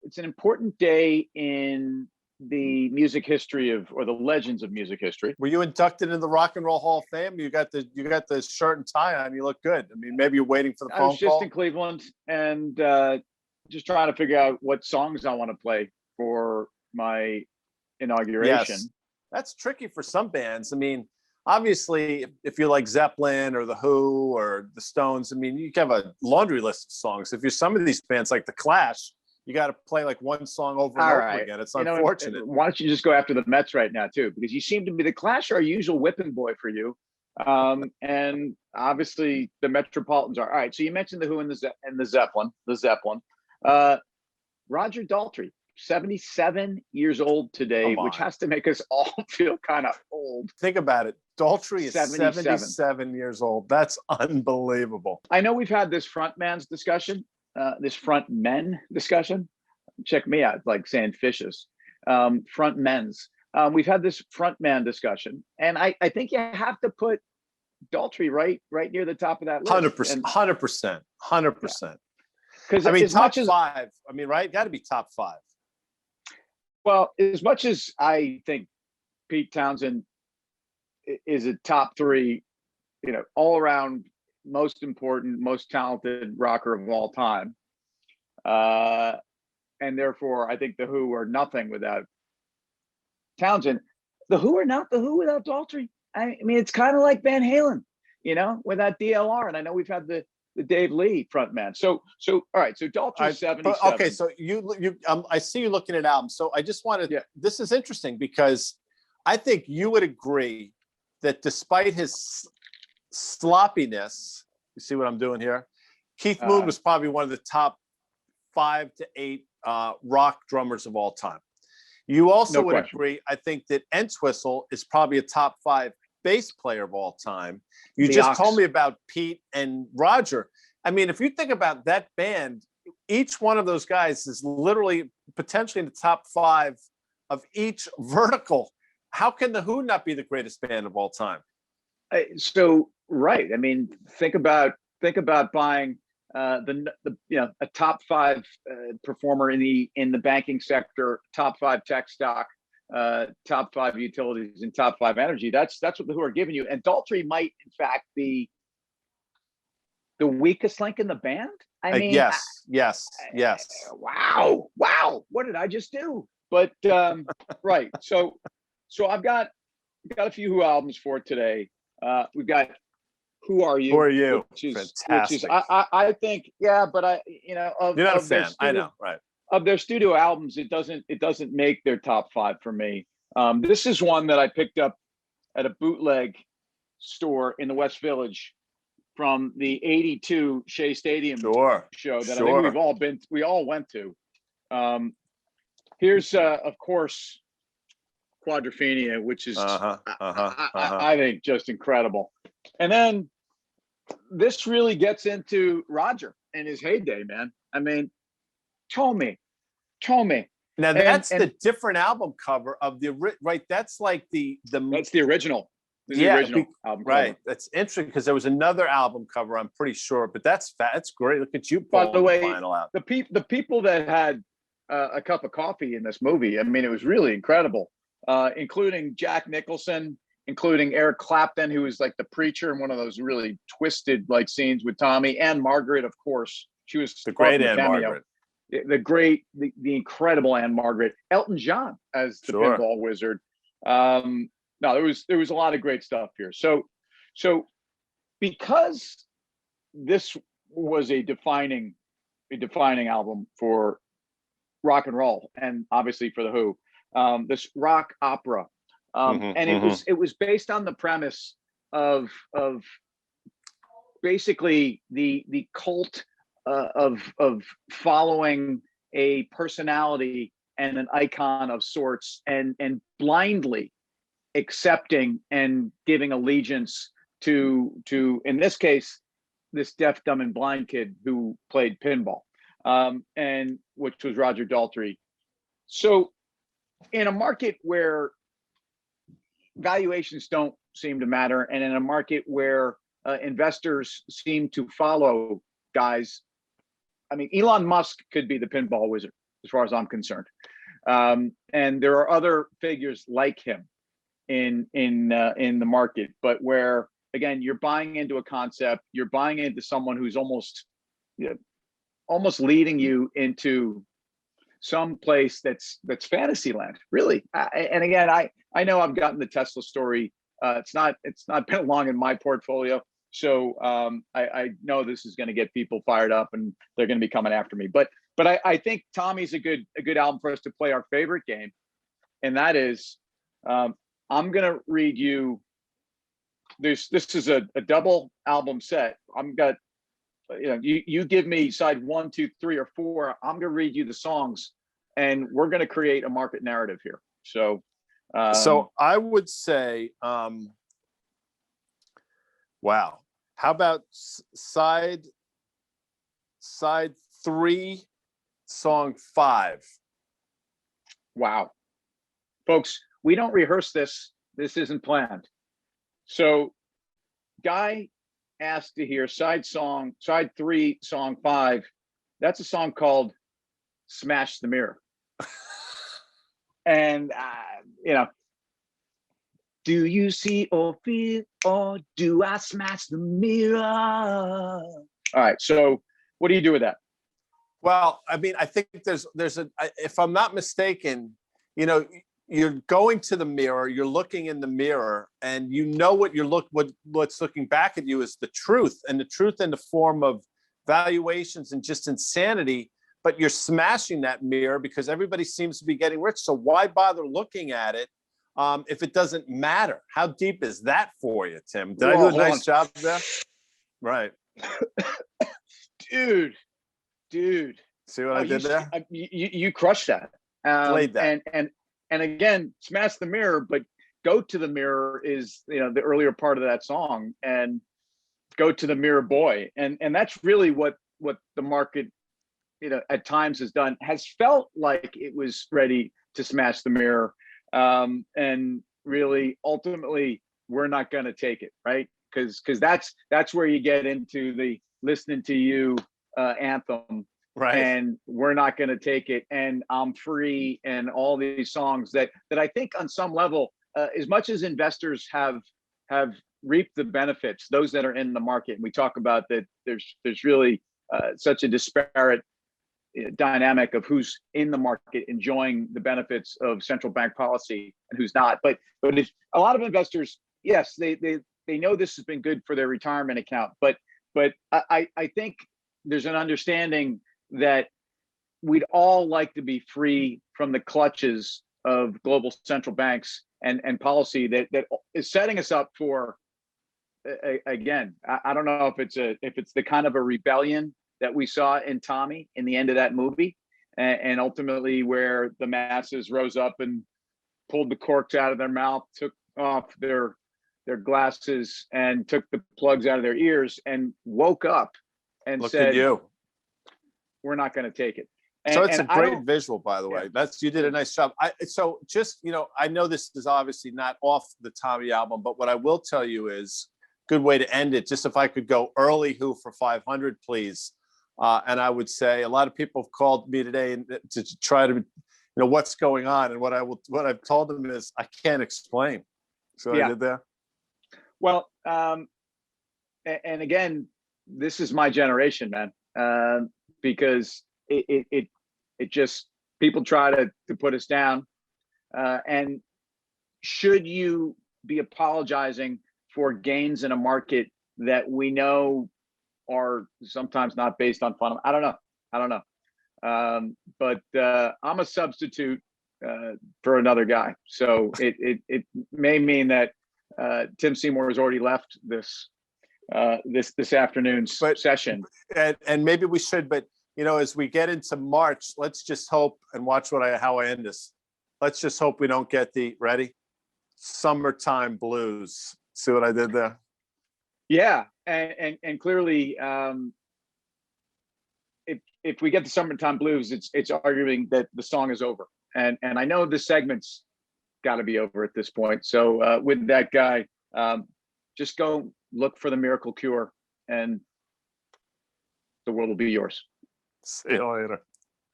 it's an important day in the music history or the legends of music history. Were you inducted into the Rock and Roll Hall of Fame? You got the shirt and tie on. You look good. I mean, maybe you're waiting for the phone call. I was just in Cleveland and just trying to figure out what songs I want to play for my inauguration. Yes. That's tricky for some bands. I mean, obviously, if you like Zeppelin or The Who or the Stones, I mean, you can have a laundry list of songs. If you're some of these bands like The Clash, you got to play like one song over and over again. It's unfortunate. Why don't you just go after the Mets right now too? Because you seem to be the Clash, our usual whipping boy for you, and obviously the Metropolitans are. All right, so you mentioned the Who and the Zeppelin. Roger Daltrey, 77 years old today, which has to make us all feel kind of old. Think about it. Daltrey is 77 years old. That's unbelievable. I know we've had this frontman's discussion. This front men discussion. Check me out, like saying fishes. Front men's. We've had this front man discussion, and I think you have to put Daltrey right near the top of that list. 100%. Because I mean, top five. I mean, right? Got to be top five. Well, as much as I think Pete Townsend is a top three, all around most important, most talented rocker of all time. And therefore, I think the Who are nothing without Townsend. The Who are not the Who without Daltrey. I mean, it's kind of like Van Halen, without DLR. And I know we've had the Dave Lee frontman. So all right. So Daltrey's 77. Okay, so you I see you looking at albums. So I just wanted. Yeah. This is interesting because I think you would agree that despite his sloppiness, you see what I'm doing here? Keith Moon was probably one of the top 5 to 8 rock drummers of all time. You also would agree, I think, that Entwistle is probably a top 5 bass player of all time. You just told me about Pete and Roger. I mean, if you think about that band, each one of those guys is literally potentially in the top 5 of each vertical. How can the Who not be the greatest band of all time? Right. I mean, think about buying a top 5 performer in the banking sector, top 5 tech stock, top 5 utilities, and top 5 energy. That's what the Who are giving you. And Daltrey might, in fact, be the weakest link in the band. I mean, yes. Wow. What did I just do? But right. So I've got a few Who albums for today. We've got Who Are You? Who Are You? Fantastic. I think, but you're not a fan. I know, right? Of their studio albums, it doesn't make their top 5 for me. This is one that I picked up at a bootleg store in the West Village from the '82 Shea Stadium show that I think we all went to. Here's of course Quadrophenia, which is I think just incredible. And then this really gets into Roger in his heyday, man. I mean, Tommy. Now that's the different album cover of the right. That's like that's the original. The original album cover. Right. That's interesting because there was another album cover, I'm pretty sure, but that's great. Look at you. By the way, the people that had a cup of coffee in this movie, I mean, it was really incredible. Including Jack Nicholson, including Eric Clapton, who was like the preacher in one of those really twisted like scenes with Tommy, and Margaret, of course. She was the great Anne Margaret. The incredible Anne Margaret. Elton John as the pinball wizard. No, there was a lot of great stuff here. So because this was a defining album for rock and roll, and obviously for the Who. This rock opera, it was based on the premise of basically the cult of following a personality and an icon of sorts, and blindly accepting and giving allegiance to in this case this deaf, dumb, and blind kid who played pinball, and which was Roger Daltrey. So in a market where valuations don't seem to matter, and in a market where investors seem to follow guys, I mean, Elon Musk could be the pinball wizard. as far as I'm concerned. And there are other figures like him in the market, but where again you're buying into a concept, you're buying into someone who's almost almost leading you into some place that's fantasy land, really. And again, I know I've gotten the Tesla story. It's not been long in my portfolio, so I know this is going to get people fired up, and they're going to be coming after me. But I think Tommy's a good album for us to play our favorite game, and that is I'm going to read you. This is a double album set. I'm got. You give me side 1, 2, 3, or 4. I'm going to read you the songs, and we're going to create a market narrative here. So I would say, wow. How about side 3, song 5? Wow, folks, we don't rehearse this. This isn't planned. So, Guy asked to hear side 3, song 5. That's a song called "Smash the Mirror." And do you see or feel, or do I smash the mirror? All right, so what do you do with that? Well, I mean, I think there's if I'm not mistaken, you're going to the mirror, you're looking in the mirror, and what's looking back at you is the truth, and the truth in the form of valuations and just insanity. But you're smashing that mirror because everybody seems to be getting rich. So why bother looking at it if it doesn't matter? How deep is that for you, Tim? Did I do a nice job there? Right. Dude. See what I did there? You crushed that. Played that. And again, "Smash the Mirror," but "Go to the Mirror" is the earlier part of that song, and "Go to the Mirror, Boy," and that's really what the market at times has felt like it was ready to smash the mirror, and really ultimately we're not going to take it, right? Because that's where you get into the "Listening to You" anthem. Right. And we're not going to take it, and "I'm Free," and all these songs that I think on some level, as much as investors have reaped the benefits, those that are in the market, and we talk about that there's really such a disparate dynamic of who's in the market enjoying the benefits of central bank policy and who's not. But if a lot of investors, yes, they know this has been good for their retirement account, but I think there's an understanding that we'd all like to be free from the clutches of global central banks and policy that is setting us up for, again, I don't know if it's the kind of a rebellion that we saw in Tommy in the end of that movie, and ultimately where the masses rose up and pulled the corks out of their mouth, took off their glasses, and took the plugs out of their ears, and woke up and said, "We're not going to take it." So it's a great visual, by the way. You did a nice job. I know this is obviously not off the Tommy album, but what I will tell you is good way to end it. Just if I could go early Who for 500, please. And I would say a lot of people have called me today to try to, what's going on. And what I've told them is I can't explain. So I did there. Well, and again, this is my generation, man, because it just, people try to put us down. And should you be apologizing for gains in a market that we know are sometimes not based on fun? I don't know. But I'm a substitute for another guy. So it may mean that Tim Seymour has already left this afternoon's session. And maybe we should, but as we get into March, let's just hope, and watch how I end this. Let's just hope we don't get the summertime blues. See what I did there? Yeah. And clearly, if we get the summertime blues, it's arguing that the song is over. And I know the segment's got to be over at this point. So with that, Guy, just go look for the miracle cure, and the world will be yours. See you later.